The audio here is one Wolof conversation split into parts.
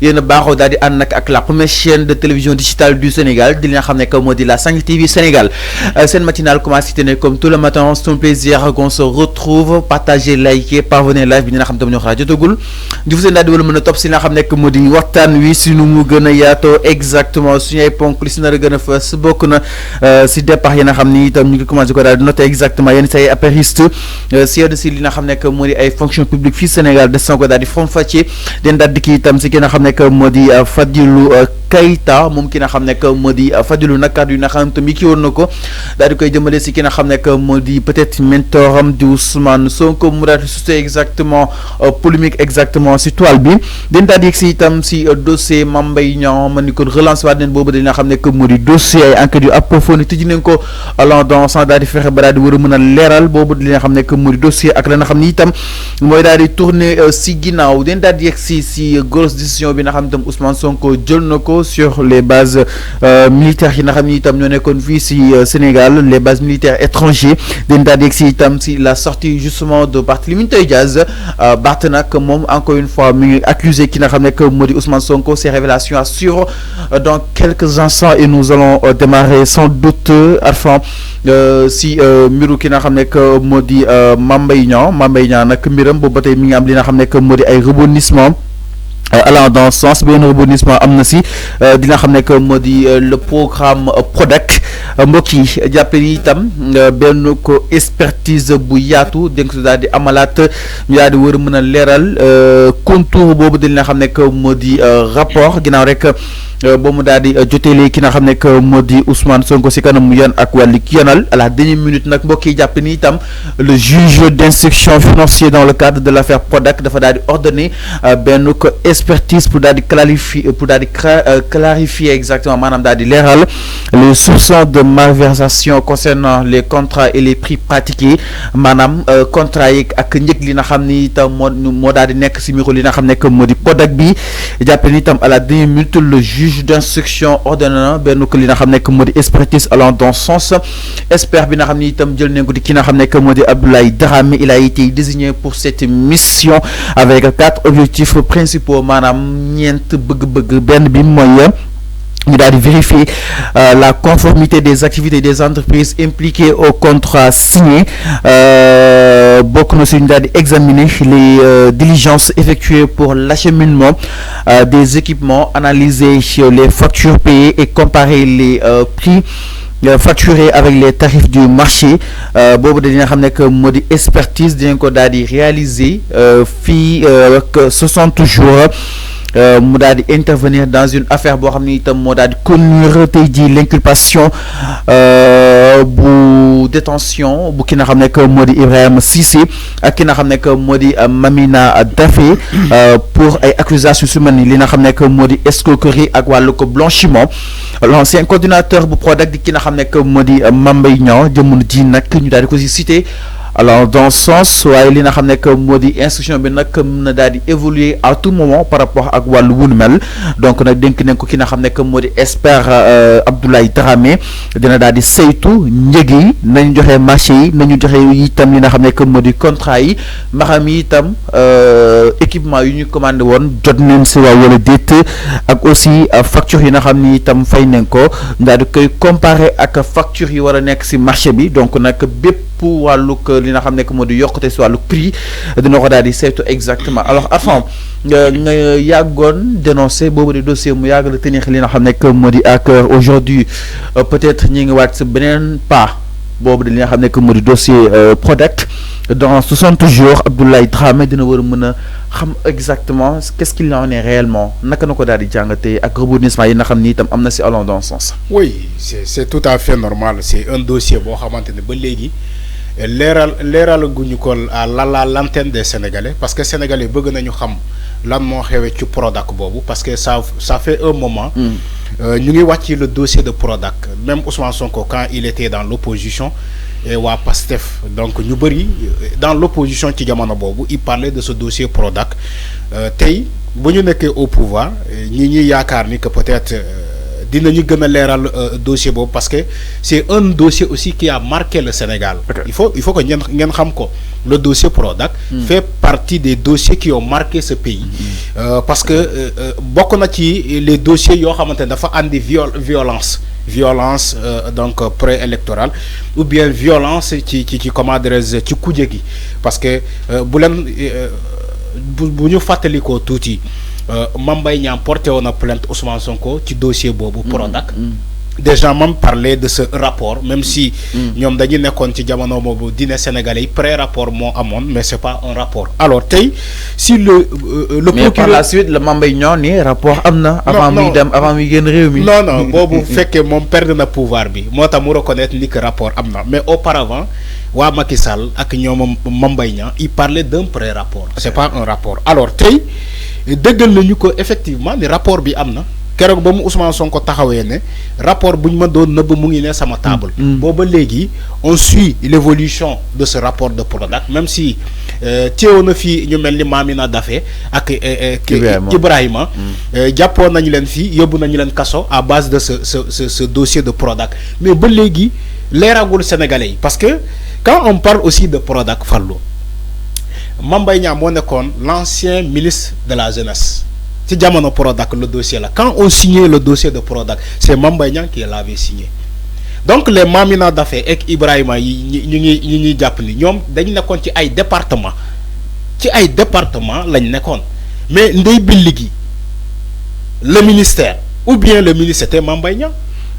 yéen a baaxoo daal di ànd nag ak la première chaîne de télévision digitale du Sénégal di li nga xam ne que moo di la 5 TV Sénégal seen matinale commencé comme tout le matin c'est un plaisir qu'on se retrouve partager liker parvenir live bi ñi nga xam tam ñoo xaar jotagul di fu seen daal di wala mën a topp si li nga xam ne que moo di waxtaan wi si nu mu gën a yaatoo exactement suñu ay ponk li si nar a gën a fës bokk na si départ yi nga xam ni itam ñu ngi commencé ko daal di noter exactement yenn say apériste si li nga xam ne que moo di ay fonction publique fii Sénégal des na ko daal di faram-fàccee den daal di kii itam si ki nga xam ne que moo di Fadilou Keita moom ki nga xam ne que moo di Fadilou nag kàddu yi nga xam ne kii woon na ko daal di koy jëmale si ki nga xam ne que moo di peut-être mentoram di Ousmane Sonko mu daal di suscité exactement polémique exactement si toile bi den daal di yegg si itam si dossier Mame Mbaye Niang man ni ko relance waat neen boobu dañ nga xam ne que moo di dossier ay enquêtes yu approfondi tëj nañ ko allant dans sens daal di fexe ba daal di war a mën a leeral boobu li nga xam ne que moo di dossier ak la nga xam ni itam mooy daal di tourner si ginnaaw den daal di yegg si grosse décision bi nga xam itam Ousmane Sonko jël na ko sur les bases militaires yi nga xam ni itam ñoo nekkoon fii si Sénégal les bases militaires étrangers den daal di yegg si itam si la sortie justement de Barthélémy Diaz Barth nag moom encore une fois mi ngi accusé ki nga xam ne que moo di Ousmane Sonko ces révélations assurent dans quelques instants et nous allons démarrer sans doute Arfan si mbiru ki nga xam ne que moo di Mame Mbaye Niang nag mbiram boobu ba tey mi ngi am li nga xam ne que moo di ay rebondissement allant dans ce sens benn rebondissement am na si di nga xam ne que moo di le programme Prodac mbokk yi jàppale ni itam benn ko expertise bu yaatu dénk su daal di amalaat ñu daal di war a mën a leeral contour boobu di li nga xam ne que moo di rapport ginnaaw rek ba mu daal di joteelee ki nga xam ne que moo di Ousmane Sonko si kanam yoon ak wàllu yoonal à la dernière minute nag mbokk yi jàpp ni itam le juge d'instruction financier dans le cadre de l'affaire Prodac dafa daal di ordonner benn ko expertise pour daal di clarifier exactement maanaam daal di leeral les soupçons de malversation concernant les contrats et les prix pratiqués maanaam contrat yi ak njëg li nga xam ni itam moo daal di nekk si miro li nga xam ne que moo di Prodac bi jàpp ni itam à la dernière minute le juge d'instruction ordonné na benn ko li nga xam ne que moo di expertise allant dans ce sens expert bi nga xam ni itam jël nañ ko di ki nga xam ne que moo di Abdoulaye Dramé il a été désigné pour cette mission avec 4 objectifs principaux maanaam ñeent bëgg-bëgg benn bi mooy ñu daal di vérifier la conformité des activités des entreprises impliquées au contrat signé bokk na si ñu daal di examiner les diligences effectuées pour l'acheminement des équipements, analyser les factures payées et comparer les prix facturé avec les tarifs du marché boobu dañu xam ne que moo di expertise dinañ ko daal di réaliser fii ak 60 jours mu daal di intervenir dans une affaire boo xam ne itam moo daal di conduire tey jii l'inculpation bu détention bu ki nga xam ne que moo di Ibrahima Cissé ak ki nga xam ne que moo di Mamina Daffé pour ay accusations su mel ni li nga xam ne que moo di escroquerie ak wàllu ko blanchiment l'ancien coordinateur bu Prodac di ki nga xam ne que moo di Mame Mbaye Niang jamono ji nag ñu daal di ko si cité alors dans ce sens waaye li nga xam ne que moo di instruction bi nag mën na daal di évoluer à tout moment par rapport ak wàllu wunu mel donc nag dénk nañ ko ki nga xam ne que moo di expert Abdoulaye Dramé dina daal di saytu njëg yi nañu joxe marché yi nañu joxe itam li nga xam ne que moo di contrat yi maxam yi itam équipement yu ñu commandé woon jot nañ si waaw wala déet ak aussi facture yi nga xam ni itam fay nañ ko daal di koy comparer ak facture yi war a nekk si marché bi donc nag bépp pour wàllug li nga xam ne que moo di yokkute si wàllu prix dina ko daal di saytu exactement alors avant nga yàggoon dénoncé boobu di dossier mu yàgg la tenir li nga xam ne que moo di à cœur aujourd'hui peut-être ñi ngi waat si beneen pas boobu di li nga xam ne que moo di dossier Prodac dans 60 jours Abdoulaye Dramé dina war a mën a xam exactement qu'est-ce qu'il en est réellement naka na ko daal di jàngatee ak rebondissement yi nga xam ni itam am na si allant dans ce sens. oui c'est tout à fait normal c'est un dossier boo xamante ne ba léegi leeral guñu ko à la l'antenne des Sénégalais parce que Sénégalais bëgg nañu xam lan moo xewee ci Prodac boobu parce que ça fait un moment. ñu ngi wàcc le dossier de Prodac même Ousmane Sonko quand il était dans l'opposition et waa PASTEF donc ñu bëri dans l'opposition ci jamono boobu il parlait de ce dossier Prodac tey bu ñu nekkee au pouvoir ñi yaakaar ni que peut-être dinañu gën a leeral dossier boobu parce que c'est un dossier aussi qui a marqué le Sénégal. Il faut que ngeen xam ko. Le dossier Prodac fait partie des dossiers qui ont marqué ce pays. Parce que bokk na ci les dossiers yoo xamante ne dafa andi violence donc préélectorale ou bien violence ci comment dirais-je ci kuje gi parce que bu ñu fàttalikoo tuuti Mame Mbaye Niang porté woon na plainte Ousmane Sonko ci dossier boobu Prodac. Déjà même parler de ce rapport même si ñoom dañu nekkoon ci jamono boobu dîner sénégalais pré-rapport moo amoon mais c'est pas un rapport alors tey si le mais par la suite le Mame Mbaye Niang ni rapport am na avant muy génn réew mi non boobu fekkee moom perdre na pouvoir bi moo tax mu reconnaître ni que rapport am na mais auparavant waa Macky Sall ak ñoom Mame Mbaye Niang il parlait d'un pré-rapport c'est pas un rapport alors tey dëggal nañu ko effectivement ni rapport bi am na keroog ba mu Ousmane Sonko taxawee ne rapport bu ñu ma doon nëbb mu ngi ne sama table. booba léegi on suit l'évolution de ce rapport de Prodac même si teewoon na fii ñu mel ni Mamina Daffé ak Ibrahima jàppoon nañu leen fii yóbbu nañu leen kaso à base de ce dossier de Prodac mais ba léegi leeragul sénégalais yi parce que quand on parle aussi de Prodac Fallou Mame Mbaye Niang moo nekkoon l'ancien ministre de la jeunesse. ci jamono Prodac le dossier là quand on signait le dossier de Prodac c'est Mame Mbaye Niang qui l'avait signé donc les Mamina Daffé ak Ibrahima yi ñu ñuy jàpp ni ñoom dañ nekkoon ci ay département lañ nekkoon mais ndey billi gi le ministère ou bien le ministre c'était Mame Mbaye Niang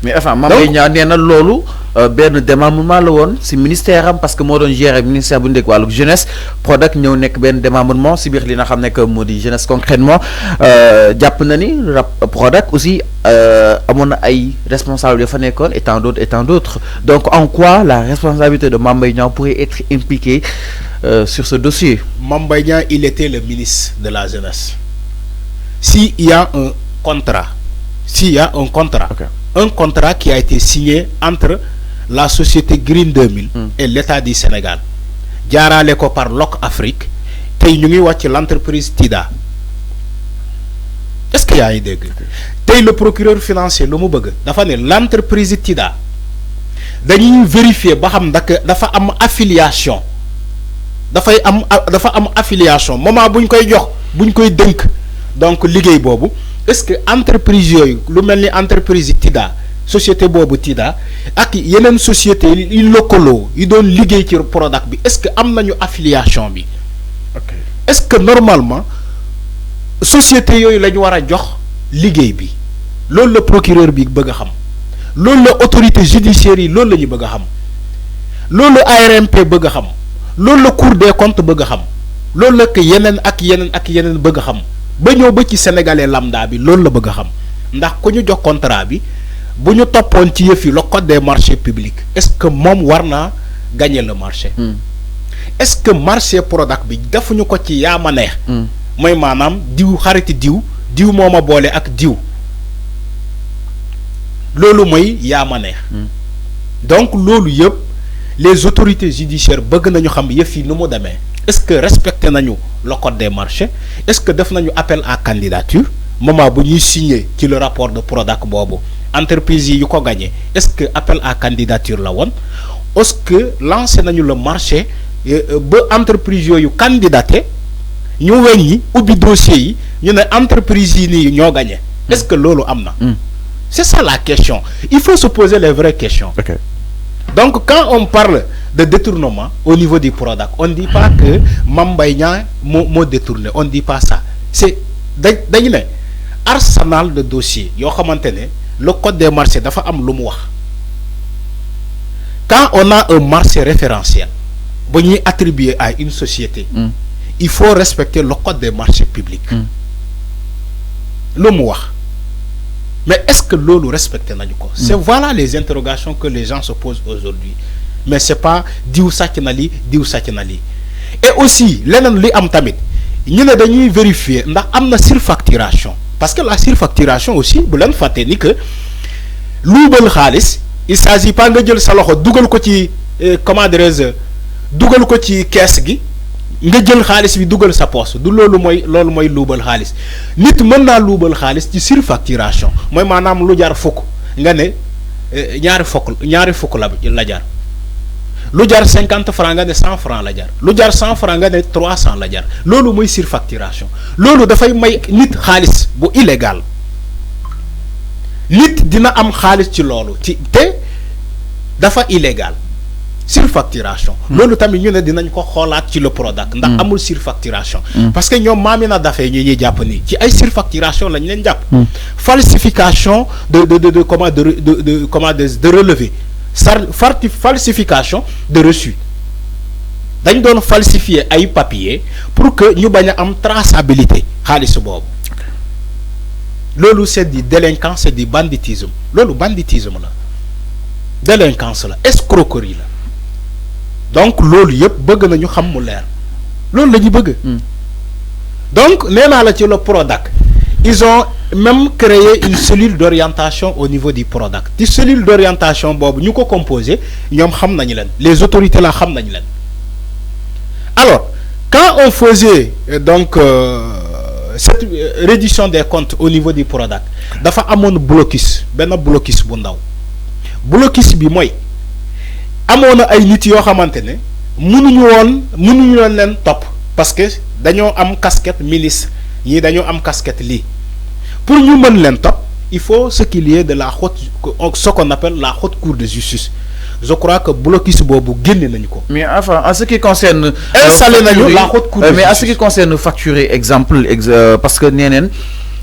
mais enfin Mame Mbaye Niang nee na loolu benn démembrement la woon si ministère am parce que moo doon gérer ministère bu ndek wàllu jeunesse Prodac ñëw nekk benn démembrement si biir li nga xam ne que moo di jeunesse concrètement jàpp na ni Prodac aussi amoon na ay responsables ya fa nekkoon et tant d'autres donc en quoi la responsabilité de Mame Mbaye Niang pourrait être impliquée sur ce dossier. Mame Mbaye Niang il était le ministre de la jeunesse s'il y a un contrat okay. Un contrat qui a été signé entre la société Green 2000 et l'État du Sénégal jaarale ko par Loc Afrique tey ñu ngi wax ci l'entreprise Tida est-ce que yaa ngi dégg tey le procureur financier lu mu bëgg dafa ne l'entreprise Tida dañuy vérifier ba xam ndax dafa am affiliation dafa am affiliation moment buñ koy jox buñ koy dënk donc liggéey boobu est-ce que entreprise yooyu lu mel ni entreprise Tida société boobu Tida ak yeneen société yi lëkkaloo yi doon liggéey ci Prodac bi est-ce que am nañu affiliation bi est-ce que normalement société yooyu la ñu war a jox liggéey bi loolu la procureur bi bëgg a xam loolu la autorité judiciaire yi loolu la ñu bëgg a xam loolu la ARMP bëgg a xam loolu la Cour des comptes bëgg a xam loolu la que yeneen bëgg a xam ba ñëw ba ci sénégalais lambda bi loolu la bëgg a xam ndax ku ñu jox contrat bi bu ñu toppoon ci yëf yi le code des marchés publics est-ce que moom war naa gagner le marché. est-ce que marché Prodac bi defuñu ko ci yaama neex. mooy maanaam diw xariti diw moo ma boole ak diw loolu mooy yaama neex. donc loolu yëpp les autorités judiciaires bëgg nañu xam yëf yi nu mu demee. est-ce que respecté nañu le code des marchés est-ce que def nañu appel à candidature moment bu ñuy signé ci le rapport de Prodac boobu entreprise yi yu ko gagné est-ce que appel à candidature la woon est-ce que lancé nañu le marché ba entreprise yooyu candidaté ñu weññi ubbi dossier yi ñu ne entreprise yi nii ñoo gagné est-ce que loolu am na. c'est ça la question il faut se poser les vraies questions. Okay. Donc quand on parle de détournement au niveau du Prodac on ne dit pas que Mame Mbaye Niang moo détourné on ne dit pas ça c'est dañu ne arsenal de dossiers yoo xamante ne le code des marchés dafa am lu mu wax quand on a un marché référentiel ba ñuy attribuer à une société il faut respecter le code des marchés publics lu mu wax mais est-ce que loolu respecté nañu ko c'est voilà les interrogations que les gens se posent aujourd'hui mais c'est pas diw sàcc na lii et aussi leneen li am tamit ñu ne dañuy vérifier ndax am na surfacturation parce que la surfacturation aussi bu leen fàtte ni que luubal xaalis il s'agit pas nga jël sa loxo dugal ko ci comment dirais-je dugal ko ci kees gi nga jël xaalis bi dugal sa poche du loolu mooy luubal xaalis nit mën naa luubal xaalis ci surfacturation mooy maanaam lu jar fukk nga ne ñaari fukk la jar lu jar 50 francs nga ne 100 francs la jar lu jar 100 francs nga ne 300 la jar loolu mooy surfacturation loolu dafay may nit xaalis bu illégal nit dina am xaalis ci loolu ci te dafa illégal surfacturation loolu tamit ñu ne dinañ ko xoolaat ci le Prodac ndax amul surfacturation parce que ñoom Mamina Daffé ñuy jàpp nii ci ay surfacturation lañ leen jàpp falsification de relevé falsification de reçu dañ doon falsifier ay papier pour que ñu bañ a am traçabilité xaalis boobu loolu c'est du délinquance c'est du banditisme loolu banditisme la délinquance la escroquerie la donc loolu yëpp bëgg nañu xam mu leer loolu la ñu bëgg donc nee naa la ci le Prodac ils ont même créé une cellule d'orientation au niveau du Prodac ci cellule d'orientation boobu ñu ko composé ñoom xam nañu leen les autorités là xam nañu leen alors quand on faisait donc cette reddition des comptes au niveau du Prodac dafa amoon blocus benn blocus bu ndaw blocus bi mooy amoon na ay nit yoo xamante ne mënuñu leen topp parce que dañoo am casquette milice ñii dañoo am casquette lii pour ñu mën leen topp il faut ce qu'il y ait de la haute ce qu'on appelle la haute cour de justice je crois que blocus boobu génne nañu ko. mais enfin en ce qui concerne. installé nañu la haute cour de justice mais en ce qui concerne facturer exemple parce que nee neen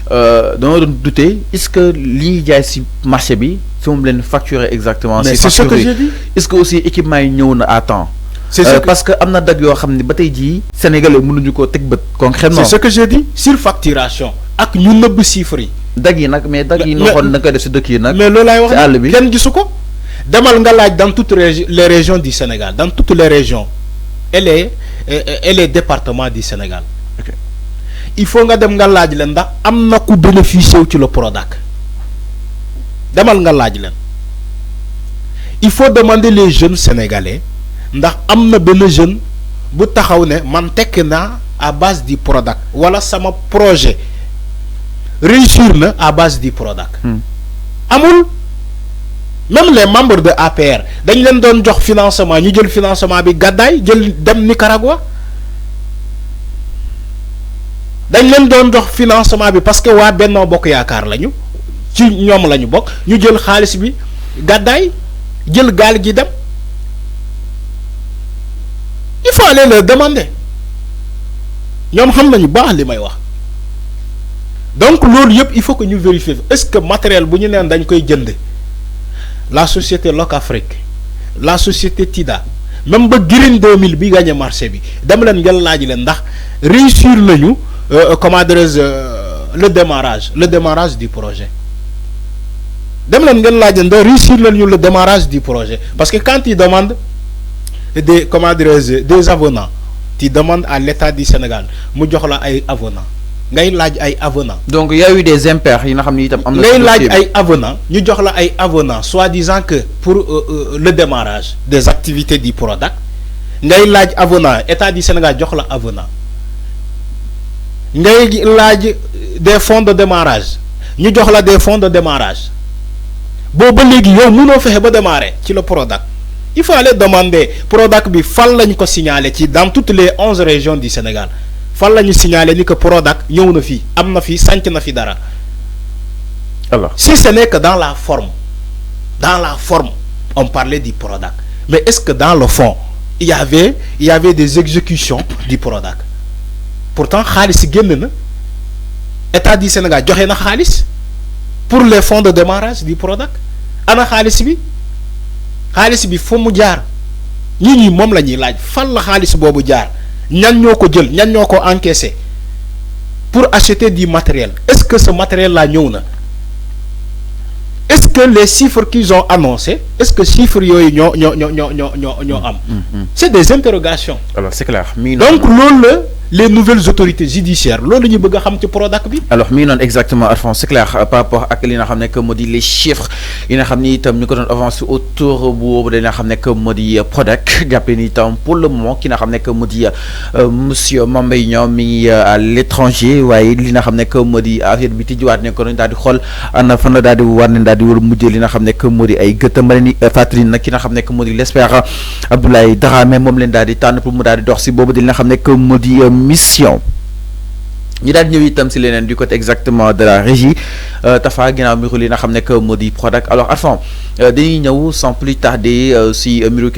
dañoo doon douter est-ce que li ñuy jaay ci marché bi si moom leen facturer exactement. mais c'est ce que j'ai dit. est-ce que aussi équipement yi ñëw na à temps. c'est ce que parce que am na dag yoo xam ne ba tey jii sénégalais mënuñu koo teg bët concrètement. c'est ce que j'ai dit surfacturation ak ñu nëbb chiffres yi. dag yi nag mais dag yi ñu waxoon da nga koy def si dëkk yi nag. mais loolu laay wax ci àll bi kenn gisu ko. demal nga laaj dans toutes les régions du Sénégal dans toutes les régions et les départements du Sénégal. ok il faut nga dem nga laaj leen ndax am na ku bénéficié wu ci le Prodac demal nga laaj leen il faut demander les jeunes sénégalais ndax am na benn jeune bu taxaw ne man tekk naa à base du Prodac wala sama projet réussir na à base du Prodac. amul même les membres de APR dañ leen doon jox financement ñu jël financement bi gàddaay jël dem Nicaragua. dañ leen doon jox financement bi parce que waa Benno Bokk Yaakaar lañu ci ñoom lañu bokk ñu jël xaalis bi gàddaay jël gaal gi dem il faut aller leur demander ñoom xam nañu baax li may wax donc loolu yëpp il faut que ñu vérifier est-ce que matériel bu ñu neen dañ koy jënd la société Locafrique la société Tida même ba Green 2000 bi gagné marché bi dem leen ngeen laaj leen ndax réussir nañu. Comment dirais-je le démarrage du projet dem leen ngeen laaj ndax réussir nañu le démarrage du projet parce que quand ils demandent des comment dirais-je des avenants tu demandes à l'État du Sénégal mu jox la ay avenants ngay laaj ay avenants. donc y a eu des impairs yi nga xam ni itam am na. ngay laaj ay avenants ñu jox la ay avenants soi-disant que pour le démarrage des activités du Prodac ngay laaj avenant État du Sénégal jox la avenant. ngay laaj des fonds de démarrage ñu jox la des fonds de démarrage boobu ba léegi yow mënoo fexe ba démarrer ci le Prodac il faut aller demander Prodac bi fan lañ ko signaler ci dans toutes les 11 régions du Sénégal fan la ñu signaler ni que Prodac ñëw na fii am na fii sànc na fi dara. alors si ce n'est que dans la forme on parlait du Prodac mais est-ce que dans le fond il y avait des exécutions du Prodac. Pourtant xaalis génn na État du Sénégal joxe na xaalis pour les fonds de démarrage du Prodac ana xaalis bi fu mu jaar ñi moom la ñuy laaj fan la xaalis boobu jaar ñan ñoo ko jël ñan ñoo ko encaissé pour acheter du matériel est-ce que ce matériel là ñëw na est-ce que les chiffres qu'ils ont annoncés est-ce que chiffres yooyu ñoo am. C'est des interrogations. Alors c'est clair. Donc loolu la les nouvelles autorités judiciaires loolu ñu bëgg xam ci Prodac bi. alors mi non exactement Alphonse c'est clair par rapport ak li nga xam ne que moo di les chiffres yi nga xam ni itam ñu ko doon avancé autour boobu da nga xam ne que moo di Prodac jàppee ni itam pour le moment ki nga xam ne que moo di monsieur Mame Mbaye Niang mi ngi à l'étranger waaye li nga xam ne que moo di affaire bi tijjiwaat ne ko dañ daal di xool ana fan la daal di war ne daal di war mujjee li nga xam ne que moo di ay gëttam ba ni fàttali nag ki nga xam ne que moo di l'espère Abdoulaye Dramé moom leen daal di tànn pour mu daal di dox si boobu di li nga xam ne que moo di mission. ñu daal di ñëw itam si leneen du côté exactement de la régie Tafa ginnaaw mbiru li nga xam ne que moo di Prodac alors Alphonse dañuy ñëw sans plus tarder si mbiru